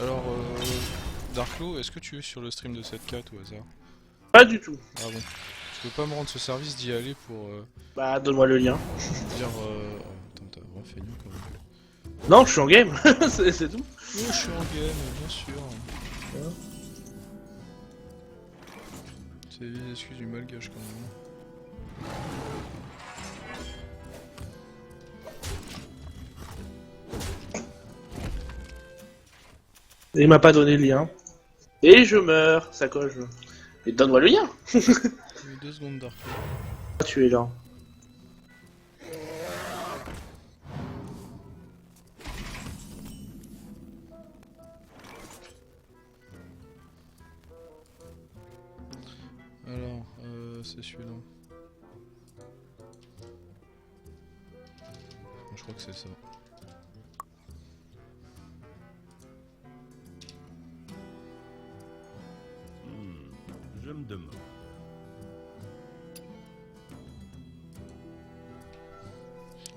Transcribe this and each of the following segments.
Alors, Darklo, est-ce que tu es sur le stream de 7K au hasard? Pas du tout. Ah bon. Je peux pas me rendre ce service d'y aller pour Bah, donne-moi le lien. dire... oh, attends, t'as vraiment fait nous quand même. Non, je suis en game, c'est tout. Oh, je suis en game, bien sûr. C'est les excuses du malgache quand même. Il m'a pas donné le lien. Et je meurs, sacoche. Et donne-moi le lien. Oui, 2 secondes Darklo. Ah, tu es là. Alors, c'est celui-là. Je crois que c'est ça. Je me demande.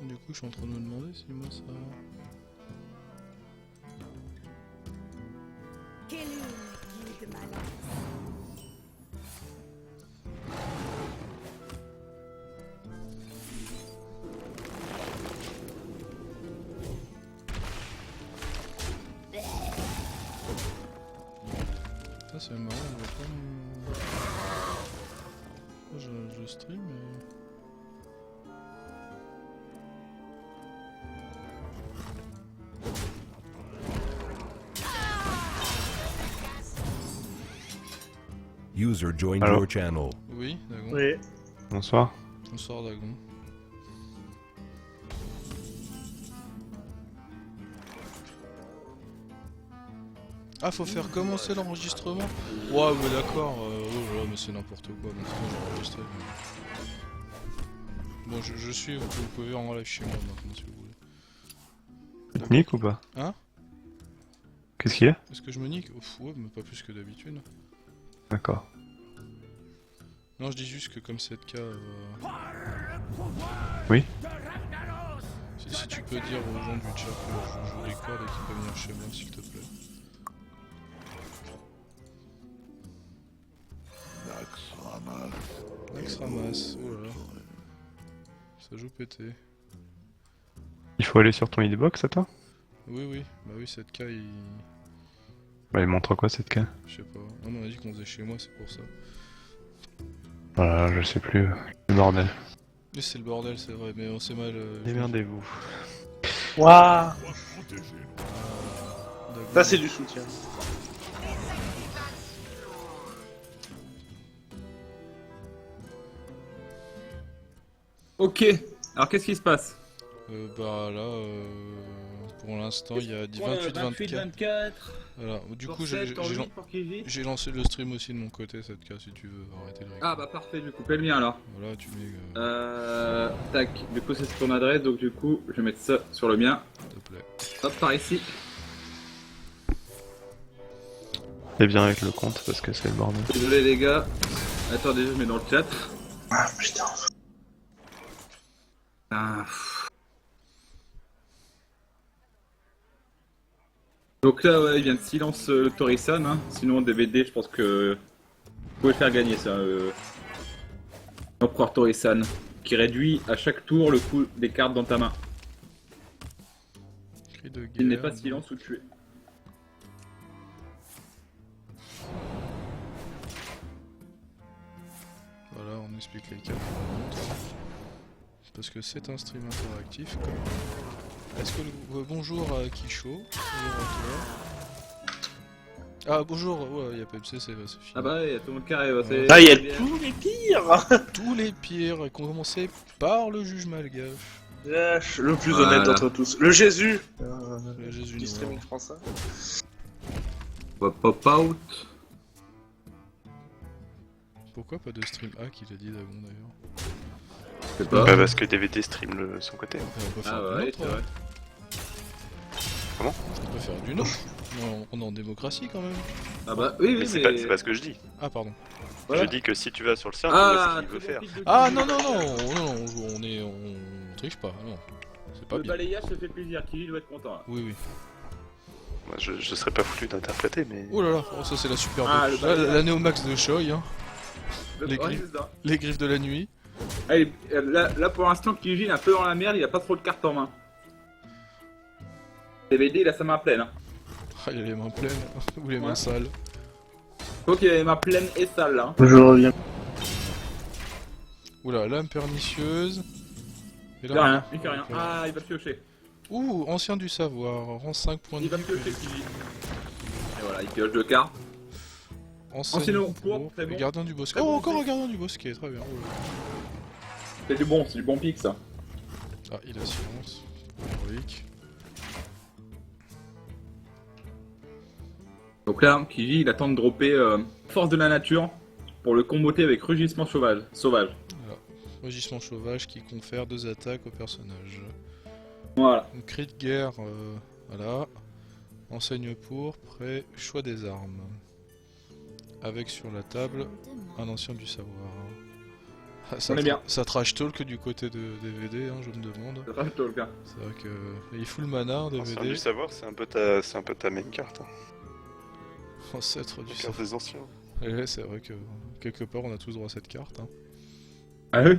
Du coup, je suis en train de me demander si moi ça... Quelle guide malade. Ça c'est marrant, on voit pas mon... Moi, je stream et... User joined Allô? your channel. Oui, Dagon. Oui. Bonsoir. Bonsoir Dagon. Ah, faut faire commencer l'enregistrement? Ouais, mais d'accord, oh là, mais c'est n'importe quoi, bon, c'est bon, j'ai enregistré. Mais... Bon, je suis, vous pouvez en live chez moi maintenant si vous voulez. Technique ou pas? Hein? Qu'est-ce qu'il y a? Est-ce que je me nique? Ouf, ouais, mais pas plus que d'habitude. D'accord. Non, je dis juste que comme 7K... Oui. Si tu peux dire aux gens du chat que je joue des cordes et qu'ils peuvent venir chez moi, s'il te plaît. Max ramasse, oh là là. Ça joue pété. Il faut aller sur ton hitbox, attends? Oui, bah oui, 7K il... Bah, il montre quoi cette cas? Je sais pas. Non, mais on a dit qu'on faisait chez moi, c'est pour ça. Voilà, je sais plus. Le bordel. Mais c'est le bordel, c'est vrai, mais on s'est mal... Démerdez-vous. Waouh. Dagon. Ça, c'est du soutien. Ok, alors qu'est-ce qui se passe? Bah là, pour l'instant, il y a 28-24. 24. Voilà, du coup, j'ai lancé le stream aussi de mon côté, 7K, si tu veux arrêter le Ah bah parfait, je vais couper le mien alors. Voilà, tu mets... Tac, du coup c'est sur ton adresse, donc du coup je vais mettre ça sur le mien. s'il te plaît. Hop, par ici. Fais bien avec le compte parce que c'est le bordel. Désolé les gars. Attendez, je mets dans le chat. Ah, putain. Ah. Donc là, ouais, il vient de silence Torisan, hein. Sinon, DVD, je pense que vous pouvez faire gagner ça. Empereur Torisan, qui réduit à chaque tour le coût des cartes dans ta main. Cri de guerre... Il n'est pas silence ou tué. Voilà, on explique les cartes. Parce que c'est un stream interactif. Est-ce que bonjour à Kisho, bonjour à toi. Ah bonjour, ouais, il y a PMC, c'est fini. Ah bah, il y a tout le monde qui arrive. Ah, il y a tous les pires. Tous les pires, et commencer par le juge malgache. Le plus Voilà. honnête d'entre tous. Le Jésus. Le Jésus Du noir. streaming français. Pop out. Pourquoi pas de stream hack, il a dit Dagon d'ailleurs. Je sais pas. Parce que DVD stream de son côté. On peut faire Ah du ouais, nôtre, c'est vrai. On peut faire du nôtre. On est en démocratie quand même. Ah bah oui, oui, Mais c'est pas ce que je dis. Ah pardon. Voilà. Je dis que si tu vas sur le serveur, Ah, tu vois ce qu'il veut faire. Ah non, on triche pas, non. C'est pas Le bien. balayage se fait plaisir, Kili doit être content là. Oui. Moi, je serais pas foutu d'interpréter, mais... Oh là là, oh, ça c'est la super Ah, buff. le Là, balai. la Néomax de Choi, hein. Les Ouais, griffes. c'est ça. Les griffes de la nuit. Allez, là pour l'instant, Kiji est un peu dans la merde, il a pas trop de cartes en main. DVD, il a sa main pleine. Hein. Ah, il a les mains pleines, ou les mains Ouais. sales. Faut qu'il ait les mains pleines et sales là. Je reviens. Oula, lame pernicieuse. Et Il fait rien, il fait rien. Ah, il va piocher. Ouh, ancien du savoir, rend 5 points de Il va vie. piocher Kiji. Et voilà, il pioche 2 cartes. Enseigne pour, très et bon. gardien du bosquet. Très Oh, bon encore pic. un gardien du bosquet, très bien. Oh là. C'est du bon pic ça. Ah, il a silence. Héroïque. Donc là, Kiji, il attend de dropper Force de la Nature pour le comboter avec Rugissement Sauvage. Rugissement sauvage qui confère 2 attaques au personnage. Voilà. Donc, cri de guerre, voilà. Enseigne pour, prêt, choix des armes. Avec sur la table un ancien du savoir. Ah, ça On est bien. Ça trash talk du côté de DVD, hein, je me demande. Ça sera le cas. C'est vrai que il fout le mana, un Ancien DVD. du savoir, c'est un peu ta main carte. Hein. Ancêtre du La savoir. carte des anciens. Et ouais, c'est vrai que quelque part on a tous droit à cette carte. Hein. Ah oui.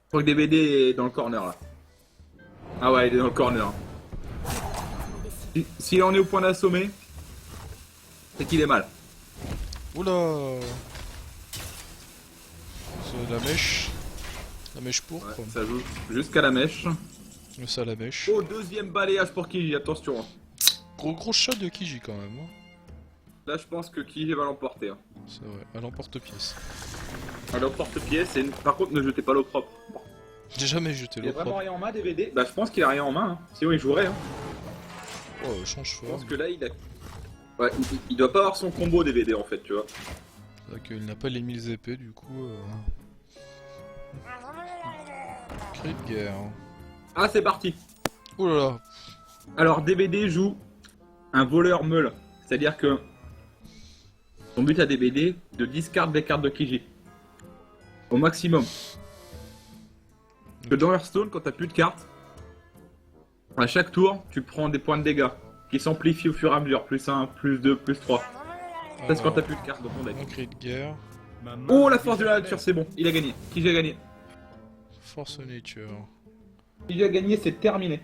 Je crois que DVD est dans le corner là. Ah ouais, il est dans le corner. S'il en est au point d'assommer, c'est qu'il est mal. Oula, c'est la mèche. La mèche pourpre. Ouais, ça joue jusqu'à la mèche. Ça la mèche. Oh, deuxième balayage pour Kiji, attention. Hein. Gros shot de Kiji quand même. Hein. Là, je pense que Kiji va l'emporter. Hein. C'est vrai, à l'emporte-pièce. Elle l'emporte-pièce, par contre, ne jetez pas l'eau propre. J'ai jamais jeté Il a l'eau vraiment propre. rien en main, DVD? Bah, je pense qu'il a rien en main, hein. Sinon il jouerait. Hein. Oh, change Je fort. pense que là, il a. Ouais, il doit pas avoir son combo DVD en fait, tu vois. C'est vrai qu'il n'a pas les 1000 épées du coup. Cri de guerre. Ah, c'est parti. Oh là là. Alors, DVD joue un voleur meule. C'est-à-dire que son but à DVD de discard des cartes de Kiji. Au maximum. Que dans Hearthstone, quand t'as plus de cartes, à chaque tour, tu prends des points de dégâts qui s'amplifient au fur et à mesure. Plus 1, plus 2, plus 3. Ça, c'est quand t'as plus de cartes dans ton deck. Un cri de guerre. Ma main Oh, la est force de déjà la nature, pleine. c'est bon. Il a gagné. Kiji a gagné. Force nature. Kiji a gagné, c'est terminé.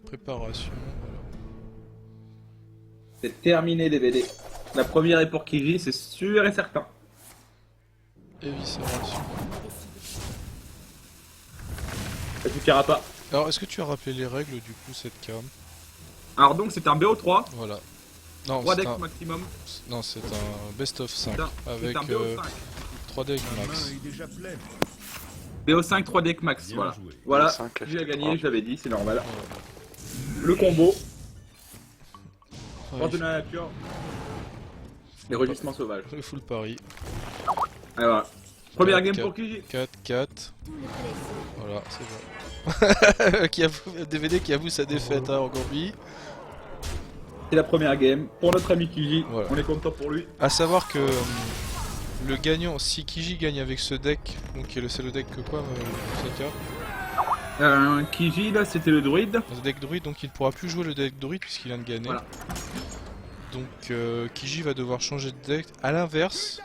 Préparation. Voilà. C'est terminé, DVD. La première est pour Kiji, c'est sûr et certain. Éviscération. Ça suffira pas. Alors, est-ce que tu as rappelé les règles du coup, cette cam? Alors donc, c'est un BO3. Voilà. Non, 3 c'est decks un... maximum. non, c'est un best of 5 C'est avec un BO5. 3 decks Ma main max. est déjà pleine. BO5, 3 decks max, Bien voilà. joué. Voilà, BO5, j'ai FT3. gagné, je l'avais dit, c'est normal. Voilà. Le combo, Ouais, force de la nature, les rugissements sauvages. le full pari. Allez, voilà. Première game 4, pour Kiji. 4, 4. Tout le plaisir. Voilà, c'est bon. Qui avoue, DVD qui avoue sa défaite à Orgorbi. C'est la première game pour notre ami Kiji. Voilà. On est content pour lui. A savoir que le gagnant, si Kiji gagne avec ce deck, donc c'est le deck que quoi, Saka? Kiji, là, c'était le druide. Le deck druide, donc il ne pourra plus jouer le deck druide puisqu'il vient de gagner. Voilà. Donc Kiji va devoir changer de deck. À l'inverse,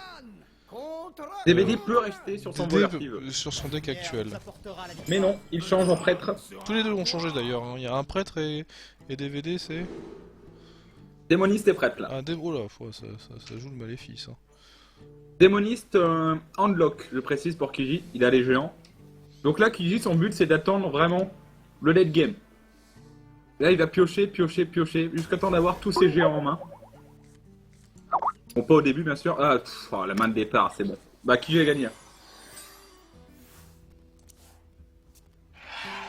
DVD peut rester sur son DD voleur s'il veut. sur son deck actuel. Mais non, il change en prêtre. Tous les deux ont changé d'ailleurs. Hein. Il y a un prêtre et DVD, c'est Démoniste et prêtre, là. un dé. Oh là, ça joue le maléfice. Hein. Démoniste, handlock, je précise pour Kiji. Il a les géants. Donc là, Kiji, son but, c'est d'attendre vraiment le late game. Là, il va piocher, piocher, piocher, jusqu'à temps d'avoir tous ses géants en main. Bon, pas au début, bien sûr. Ah, oh, la main de départ, c'est bon. Bah, Kiji a gagné.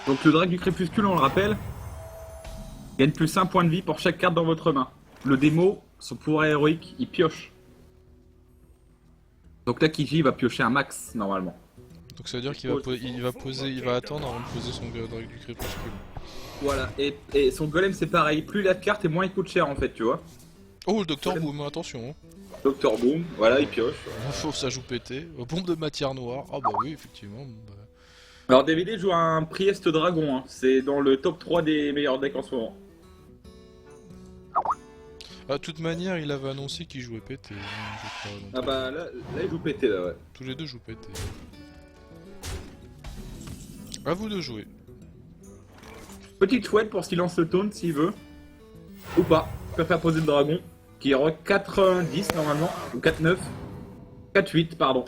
Donc, le Drake du Crépuscule, on le rappelle, gagne plus 1 point de vie pour chaque carte dans votre main. Le démo, son pouvoir héroïque, il pioche. Donc là, Kiji va piocher un max, normalement. Donc ça veut dire qu'il va attendre avant de poser son Drake du Crépuscule. Voilà, et son golem, c'est pareil. Plus il a de cartes et moins il coûte cher, en fait, tu vois. Oh, le Docteur Boom, attention. Hein. Docteur Boom, voilà, il pioche. Faut ça joue pété. Bombe de matière noire. Ah bah oui, effectivement. Bah. Alors DVD joue un Priest Dragon, hein. C'est dans le top 3 des meilleurs decks en ce moment. Ah, de toute manière, il avait annoncé qu'il jouait pété. Je crois, donc, Ah bah là il joue pété là, ouais. tous les deux jouent pété. À vous de jouer. Petite chouette pour s'il lance le taunt s'il veut. Ou pas. Je préfère poser le dragon. Qui est 4-10 normalement. Ou 4-9. 4-8 pardon.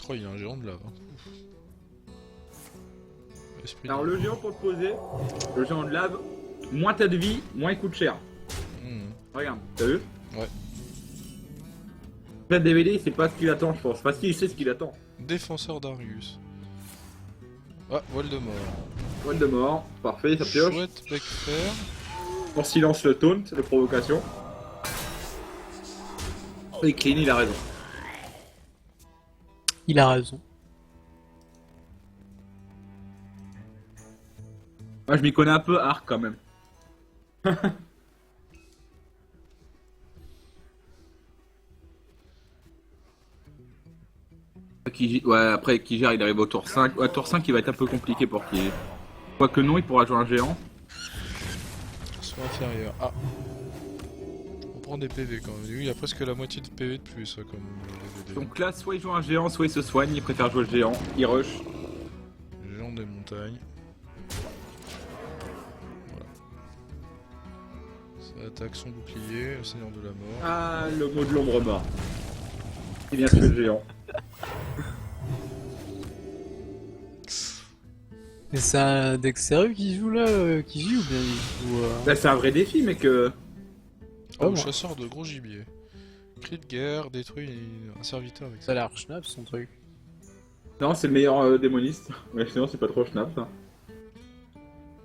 Oh, il y a un géant de lave. Hein. Esprit Alors de- le géant pour le poser. Le géant de lave. Moins t'as de vie, moins il coûte cher. Hmm. Regarde, t'as vu? Ouais. Le DVD c'est pas ce qu'il attend je pense. Parce qu'il sait ce qu'il attend. Défenseur d'Arius. Ah, Voldemort. Voldemort. Parfait, ça pioche. Chouette bec fer. Pour s'il lance le taunt, la provocation. Et clean, il a raison. Il a raison. Moi je m'y connais un peu arc quand même. Ouais, après Kiger il arrive au tour 5. Ouais, tour 5 il va être un peu compliqué pour Kiger. Quoique non, il pourra jouer un géant. Soit inférieur. Ah. On prend des PV quand même. Lui, il a presque la moitié de PV de plus, comme DVD. Donc là, soit il joue un géant, soit il se soigne, il préfère jouer le géant. Il rush. Géant des montagnes. Voilà. Ça attaque son bouclier, le seigneur de la mort. Ah, le mot de l'ombre mort. Il vient sur le géant. Mais c'est un deck sérieux qui joue là, qui joue ou bien il joue. Là, c'est un vrai défi, mais que. Oh, moi. chasseur de gros gibier. Cri de guerre, détruit un serviteur avec Ça ça. a l'air schnapp son truc. Non, c'est le meilleur démoniste. Mais sinon, c'est pas trop schnapp ça.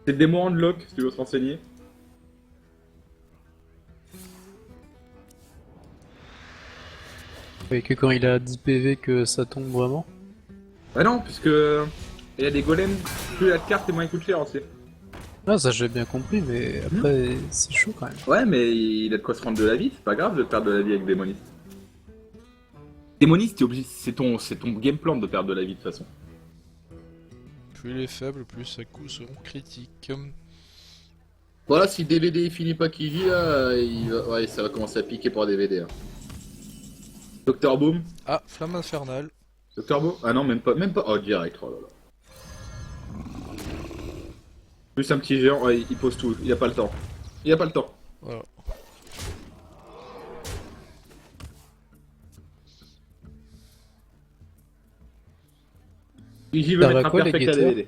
C'est le démon unlock si tu veux te renseigner. Et que quand il a 10 PV que ça tombe vraiment. Bah non, puisque. Il y a des golems, plus la carte et moins il coûte cher aussi. Ah, ça j'ai bien compris, mais après c'est chaud quand même. Ouais, mais il a de quoi se rendre de la vie, c'est pas grave de perdre de la vie avec démoniste. Démoniste, t'es obligé, c'est ton game plan de perdre de la vie de toute façon. Plus il est faible, plus ses coups seront critiques. Voilà, si DVD il finit pas Kiji là, ouais, ça va commencer à piquer pour DVD. Hein. Docteur Boom. Ah, flamme infernale. Docteur Boom. Ah non, même pas. Oh, direct, oh là là. Plus un petit géant, ouais, il pose tout, il a pas le temps. Il a pas le temps. Voilà. J'y veux Ça mettre va un quoi, les perfect à guetteurs DVD.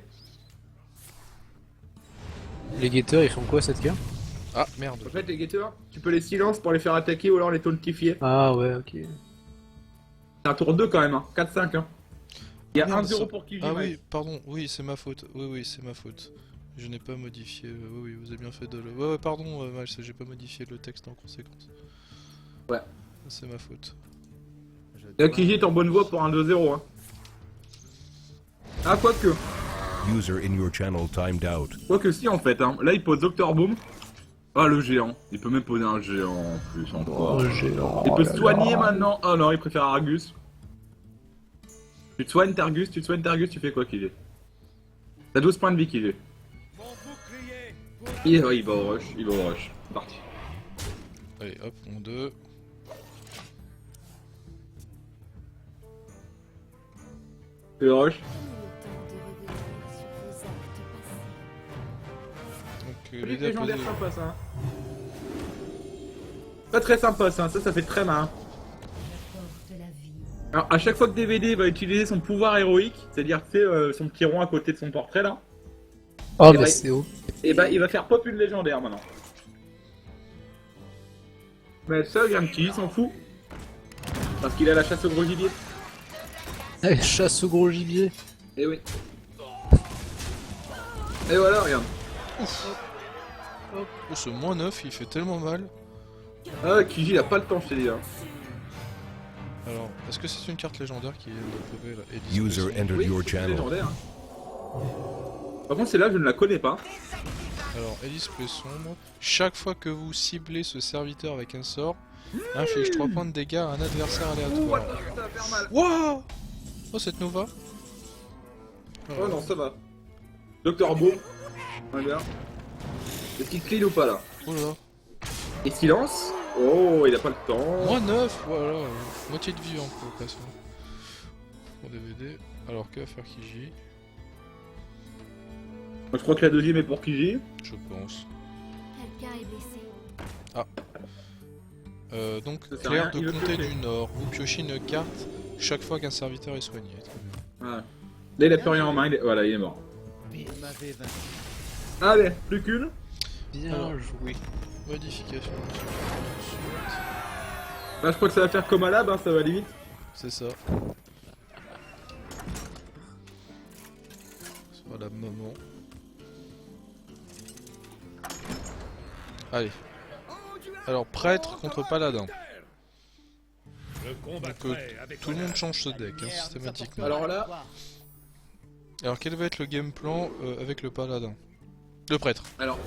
Les guetteurs ils font quoi cette carte? Ah, merde. En fait, les guetteurs, tu peux les silences pour les faire attaquer ou alors les tauntifier. Ah ouais, ok. C'est un tour 2 quand même, hein. 4-5. Hein. Il y a Merde, 1-0 ça- pour Kiji. Ah Mike. oui, pardon, oui, c'est ma faute. Oui, c'est ma faute. Je n'ai pas modifié. Oui, vous avez bien fait de le. Ouais, pardon, Miles, j'ai pas modifié le texte en conséquence. Ouais. C'est ma faute. Là, Kiji est en bonne voie pour un 2-0. Hein. Ah, quoique. User in your channel timed out. Quoique si, en fait. Hein. Là, il pose Docteur Boom. Ah, le géant. Il peut même poser un géant en plus encore. géant. Il peut se soigner maintenant. Oh non, il préfère Argus. Tu te soignes Targus, tu fais quoi, Kiji? T'as 12 points de vie, Kiji. Il va au rush, C'est parti. Allez, hop, on 2. Le rush. Donc, Celui l'idée à légendaire poser. sympa, ça. Hein. Pas très sympa, ça fait très mal. Hein. Alors, à chaque fois que DVD va utiliser son pouvoir héroïque, c'est-à-dire tu sais, son petit rond à côté de son portrait là, Oh, Et bah bah, c'est haut. et bah il va faire pop une légendaire maintenant. Mais ça, regarde, qui s'en fout. Parce qu'il a la chasse au gros gibier. Allez, chasse au gros gibier. Et oui. Et voilà, regarde. Oh, ce moins 9, il fait tellement mal. Ah, Kiji il a pas le temps, je t'ai dit. Hein. Alors, est-ce que c'est une carte légendaire qui est de PV là et User disponible entered Oui, your c'est channel. légendaire. Hein. Par contre, celle-là, je ne la connais pas. Alors, hélice plaie sombre. Chaque fois que vous ciblez ce serviteur avec un sort, inflige 3 points de dégâts à un adversaire Ouh, aléatoire. attention, ça va faire mal. Wouah! Oh, cette Nova. Oh non, ça va. Docteur Boom. Regarde. Est-ce qu'il clean ou pas là? Oh là. Et silence. Oh, il a pas le temps. Moins 9, voilà. Moitié de vie en progression. Pour DVD. Alors, que va faire Kiji? Moi, je crois que la deuxième est pour Kiji. Je pense. Quelqu'un est blessé. Donc, Ça sert à clair rien, de il veut comté piocher. du Nord. Vous piochez une carte chaque fois qu'un serviteur est soigné. Très bien. Ouais. Là, il a plus rien en main. Voilà, il est mort. Allez, plus qu'une. Bien Alors. joué. Modification. Là, je crois que ça va faire comme à lab, hein, ça va aller vite. C'est ça. Sur la maman. Allez. Alors, prêtre contre paladin. Donc, tout le monde change ce deck, hein, systématiquement. Alors là, Alors, quel va être le game plan avec le paladin? Le prêtre. alors,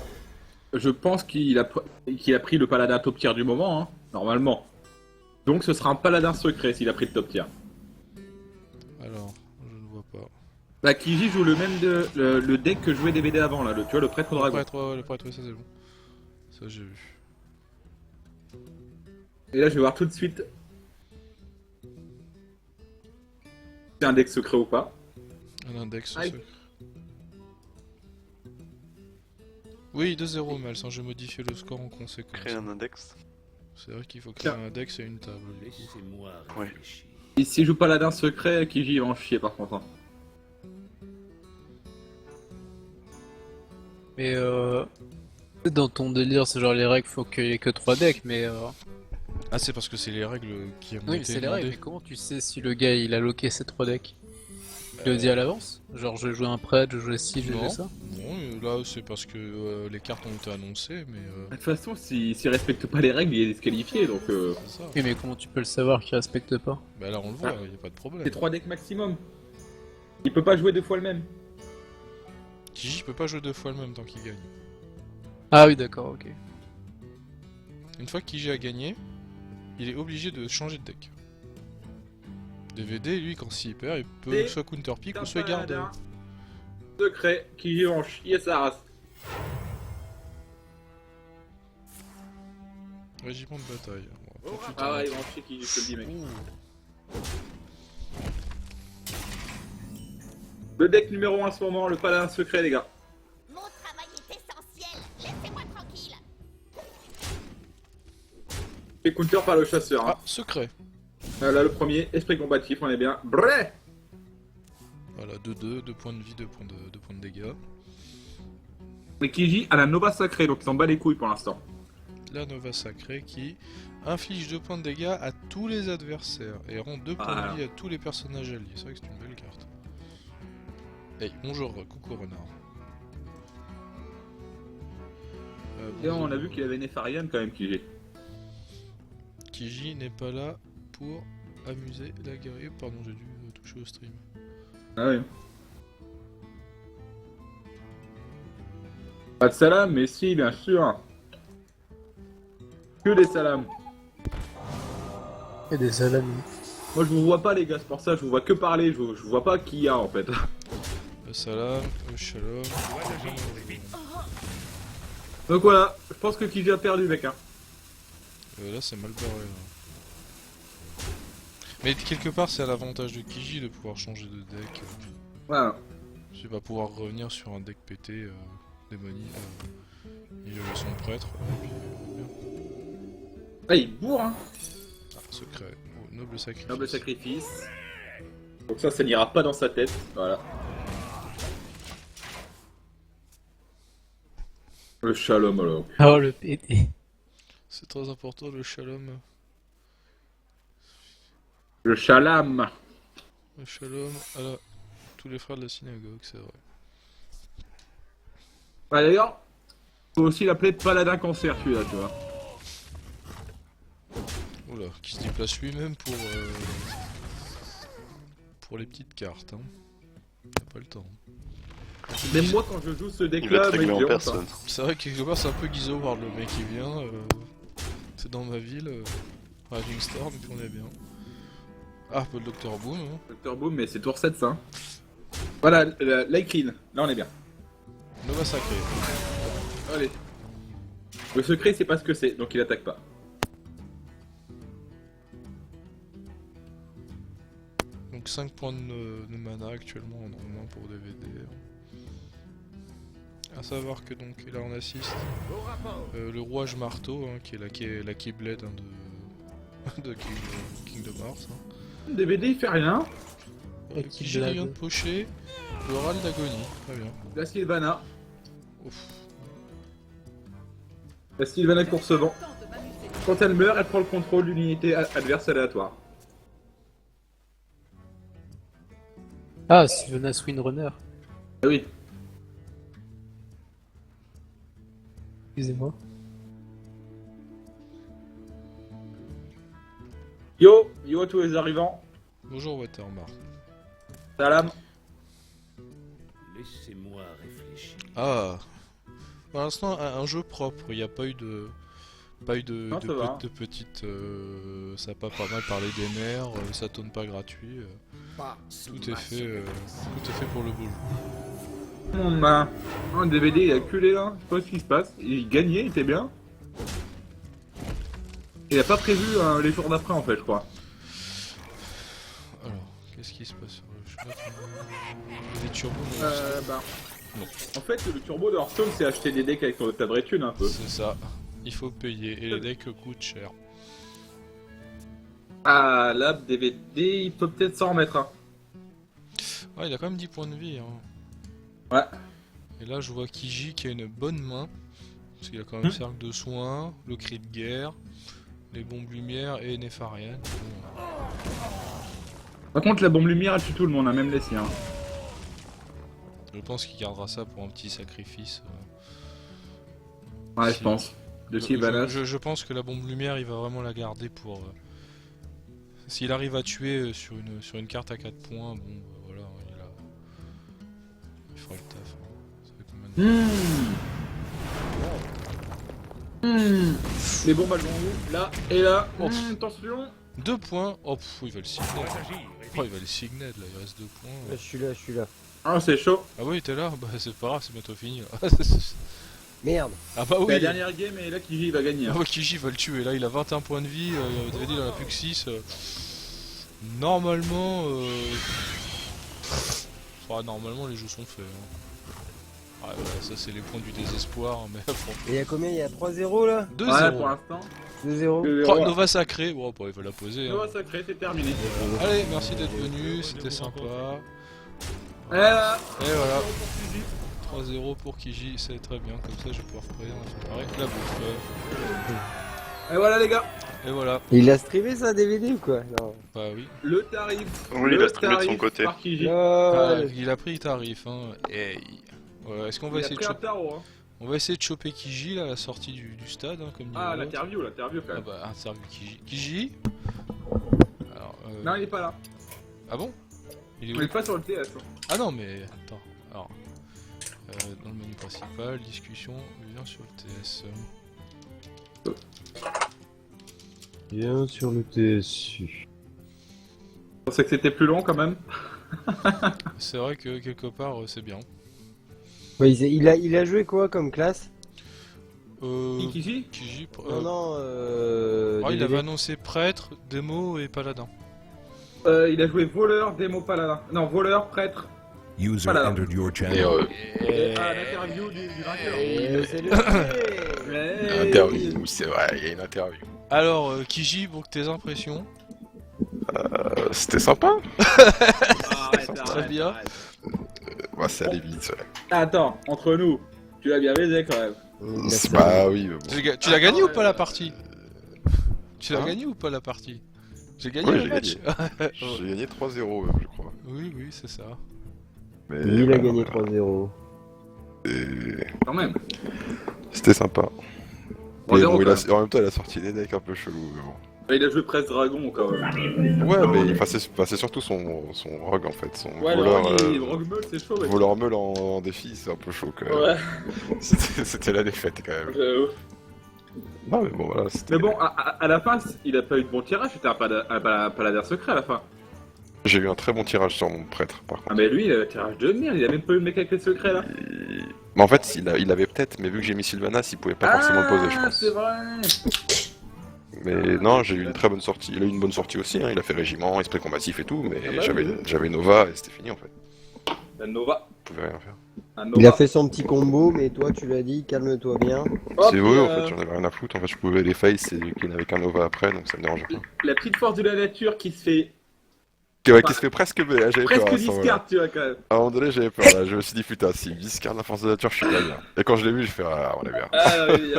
je pense qu'il a pris le paladin top tier du moment, hein, normalement. Donc, ce sera un paladin secret s'il a pris le top tier. Alors, je ne vois pas. Bah, Kiji joue le même le deck que jouait DVD avant, là, tu vois, le prêtre au Le dragon. prêtre, ouais, le prêtre, oui, ça c'est bon. Ça j'ai vu. Et là, je vais voir tout de suite si c'est un deck secret ou pas. Un index. Aïe. secret. Oui, 2-0 Mals, hein, j'ai modifié le score en conséquence. Créer un index. C'est vrai qu'il faut créer Tiens. un index et une table. Ouais. Et s'il joue paladin secret, Kiji il va en chier par contre. Hein. Mais dans ton délire, c'est genre les règles, faut qu'il y ait que 3 decks, mais Ah, c'est parce que c'est les règles qui ont oui, mais été c'est les règles. demandées. Mais comment tu sais si le gars il a loqué ces 3 decks? Tu le dis à l'avance? Genre je vais jouer un prêtre, je vais jouer ci, je vais Non. jouer ça? Bon, là c'est parce que les cartes ont été annoncées, mais De toute façon, s'il respecte pas les règles, il est disqualifié, donc c'est ça. Oui, mais comment tu peux le savoir qu'il respecte pas? Bah là on le voit, y a pas de problème. c'est 3 decks maximum. Il peut pas jouer 2 fois le même. Kiji peut pas jouer 2 fois le même tant qu'il gagne. Ah oui, d'accord, ok. Une fois que Kiji a gagné, il est obligé de changer de deck. DVD, lui, quand s'il perd, il peut Et soit counterpick T'as ou soit un garder. paladin secret, Kiji va en chier sa race. Régiment de bataille. On va tout de suite Ah en ouais, il mettre. va en chier Kiji, je te le dis, mec. Le deck numéro 1 en ce moment, le paladin secret, les gars. Mon travail est essentiel. Laissez-moi tranquille. Et counter par le chasseur. Hein. Ah, secret. Là, le premier, esprit combatif, on est bien. Brrr. Voilà, 2-2, 2 points de vie, 2 points de dégâts. Mais Kiji a la Nova sacrée, donc il s'en bat les couilles pour l'instant. La Nova Sacrée qui inflige 2 points de dégâts à tous les adversaires et rend 2 points Ah. de vie à tous les personnages alliés. C'est vrai que c'est une belle carte. Hey, bonjour, coucou renard. Et on a vu qu'il avait Nefarian quand même, Kiji. Kiji n'est pas là pour amuser la guerrière. Pardon, j'ai dû toucher au stream. Ah oui. Pas de salam, mais si, bien sûr. Que des salams. Et des salamis. Moi, je vous vois pas, les gars, c'est pour ça, je vous vois que parler, je vous vois pas qui y a en fait. Salam, shalom. Donc voilà, je pense que Kiji a perdu, mec. Hein. Là, c'est mal barré. Là. Mais quelque part, c'est à l'avantage de Kiji de pouvoir changer de deck. Voilà. Je vais pas pouvoir revenir sur un deck pété démonique. Il avait son prêtre. Et puis, bien. Ah, il bourre, hein. Ah, secret. Oh, noble sacrifice. Noble sacrifice. Donc ça n'ira pas dans sa tête. Voilà. Le shalom alors. Oh le pété. C'est très important le shalom. Le shalam. Le shalom à tous les frères de la synagogue, c'est vrai. Bah d'ailleurs, faut aussi l'appeler paladin cancer celui-là, tu vois. Oula, qui se déplace lui-même pour les petites cartes. Hein. Il a pas le temps. Même moi, quand je joue ce Il va deck-là, être réglé mec, en j'ai honte, personne. C'est vrai que quelque part c'est un peu Guizo World le mec qui vient. C'est dans ma ville. Rising Storm, et puis on est bien. Ah, peu le Dr Boom. Hein. Dr Boom, mais c'est tour 7 ça. Hein. Voilà, Lycrine, là on est bien. Nova Sacré. Allez. Le secret, c'est pas ce que c'est, donc il attaque pas. Donc 5 points de mana actuellement en moins pour DVD. A savoir que donc là on assiste le rouage marteau hein, qui est la Keyblade hein, de Kingdom Hearts. Hein. DVD il fait rien. Qui vient de pocher le râle d'agonie. Très bien. La Sylvana. Ouf. La Sylvana Coursevent. Quand elle meurt, elle prend le contrôle d'une unité adverse aléatoire. Ah, Sylvana Swinrunner. Ah oui. Excusez-moi. Yo à tous les arrivants. Bonjour Watermark. Salam. Laissez-moi réfléchir. Ah. Pour l'instant un jeu propre. Il n'y a pas eu de Non, ça va. de petites. Ça a pas mal parlé des nerfs. Ça tourne pas gratuit. Tout est fait pour le beau jeu. Un DVD il a culé là, je sais pas ce qui se passe. Il gagnait, il était bien. Il a pas prévu les jours d'après en fait, je crois. Alors, qu'est-ce qui se passe sur le chat? Les turbos non. En fait, le turbo de Hearthstone, c'est acheter des decks avec ta vraie thune un peu. C'est ça. Il faut payer. Et les decks coûtent cher. Ah, là, DVD, il peut peut-être s'en remettre. Hein. Ouais, il a quand même 10 points de vie. Hein. Ouais. Et là, je vois Kiji qui a une bonne main. Parce qu'il a quand même le cercle de soins, le cri de guerre, les bombes lumière et Nefarian. Bon. Par contre, la bombe lumière, elle tue tout le monde, hein, même les siens. Je pense qu'il gardera ça pour un petit sacrifice. Ouais, Si. je pense. De Sylvanas. Je pense que la bombe lumière, il va vraiment la garder pour. S'il arrive à tuer sur une carte à 4 points, bon, voilà, il fera le taf. Hein. Ça fait combien de... Les bombes, elles vont où? Là et là. Oh. Attention. 2 points. Oh, il va le signer. Oh, il va le signer là, il reste 2 points. Là, je suis là. Ah, c'est chaud. Ah oui, t'es là? Bah, c'est pas grave, c'est bientôt fini. Là. Merde. Ah bah C'est oui. la dernière game et là, Kiji va gagner. Ah Hein. bah Kiji va le tuer. Là, il a 21 points de vie. David, il en a plus que 6. Normalement. Normalement, les jeux sont faits. Hein. Ouais, ça, c'est les points du désespoir. Mais Et y'a combien? Y'a 3-0 là? 2-0. Ouais, pour l'instant. 2-0. Oh, Nova Sacré. Bon, bah, il va la poser. Hein. Nova Sacré, c'est terminé. Allez, merci d'être venu. C'était sympa. Et là. Et voilà. 3-0 pour Kiji, c'est très bien, comme ça je vais pouvoir préparer la bouffe. Et voilà, les gars. Et voilà, Il a streamé ça DVD ou quoi? Non. bah oui. Le tarif. Oui, il le a streamé de son tarif côté. par Kiji. Ah, LOL. il a pris le tarif, hein. Et... Voilà, est-ce qu'on va Il a essayer de pris un choper... tarot. Hein. On va essayer de choper Kiji là, à la sortie du stade, hein, comme dit Ah, l'autre. l'interview quand Ah même. bah, interview Kiji. Alors, Non, il est pas là. Ah bon? Il est On où? est pas sur le TS. Hein. Ah non, mais... Attends, alors... dans le menu principal, discussion, viens sur le TS. Bien sur le TSU. Je pensais que c'était plus long quand même. C'est vrai que quelque part, c'est bien. Ouais, il a joué quoi comme classe? Kiji Kiji... Non, il DVD. avait annoncé prêtre, démo et paladin. Il a joué voleur, démo, paladin. Non, voleur, prêtre. User Voilà. entered your Et channel. Et l'interview du vainqueur. C'est le Ouais. interview, c'est vrai, il y a une interview. Alors, Kiji, pour tes impressions. C'était sympa. Arrête, Très arrête, bien. arrête. Ouais, ça allait vite, ouais. Attends, entre nous, tu l'as bien baisé quand même. Bah oui, mais bon. Tu l'as gagné ou pas la ouais. partie? Tu l'as Hein gagné ou pas la partie? J'ai gagné Ouais, le j'ai match. J'ai gagné 3-0 même, je crois. Oui, c'est ça. Mais Il a voilà, gagné voilà. 3-0. Et Quand même. c'était sympa. 3-0 Et bon, quand même. en même temps, il a sorti des decks un peu chelous, mais bon. Il a joué Presse Dragon quand même. Ouais, mais enfin, c'est surtout son rogue en fait, son Ouais, voleur. le Rogue Meule, c'est chaud. mec. Voleur meule en défi, c'est un peu chaud quand même. Ouais. C'était la défaite quand même. Non, mais bon, voilà. c'était- Mais bon, à la fin, il a pas eu de bon tirage, c'était un paladin secret à la fin. J'ai eu un très bon tirage sur mon prêtre par Ah, contre. mais lui, il a un tirage de merde, il a même pas eu le mec avec les secrets là. Mais en fait, il avait peut-être, mais vu que j'ai mis Sylvanas, il pouvait pas forcément le poser, je pense. C'est vrai. Mais non, j'ai eu une très bonne sortie. Il a eu une bonne sortie aussi, hein. Il a fait régiment, esprit combatif et tout, mais Ah bah j'avais Nova et c'était fini en fait. La Nova. Je pouvais rien faire. Un Il a Nova. fait son petit combo, mais toi tu l'as dit, calme-toi bien. Hop, C'est vrai, en fait, j'en avais rien à foutre. En fait, je pouvais les face et qu'il n'avait qu'un Nova après, donc ça me dérangeait pas. La petite force de la nature qui se fait Qui se fait presque. J'avais peur. presque à ce moment-là. discard, tu vois, quand même. À un moment donné, j'avais peur. Là. Je me suis dit, putain, s'il discarde la force de la nature, je suis pas bien. Et quand je l'ai vu, j'ai fait, ah, on est bien. Ah, oui,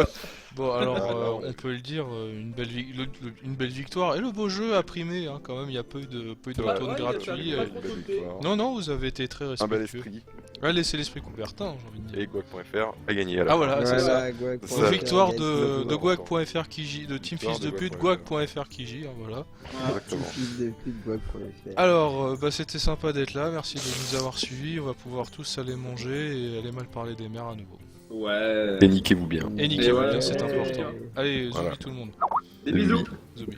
Bon, alors, Ah, non, on peut le dire, une belle victoire. Et le beau jeu a primé, hein, quand même, il y a peu de Bah, retours ouais, gratuits. il y a Une belle victoire. Non, non, vous avez été très Un bel respectueux. esprit. Ouais, laissez l'esprit Coubertin, j'ai envie de dire. Et Guac.fr a gagné à la Ah fin. voilà, c'est ça. Voilà, Guac. C'est Une ça. victoire c'est de le Guac.fr Kiji, de Team Victoire Fils de de pute, Guac.fr. Guac.fr Kiji, hein, voilà. Exactement. Fils de pute, Guac.fr. Alors, bah, c'était sympa d'être là, merci de nous avoir suivis. On va pouvoir tous aller manger et aller mal parler des mères à nouveau. Ouais. Et niquez-vous bien. Et niquez-vous ouais, bien, c'est ouais, important. ouais. Allez, Voilà. zoubis tout le monde. Des bisous. Zoubis.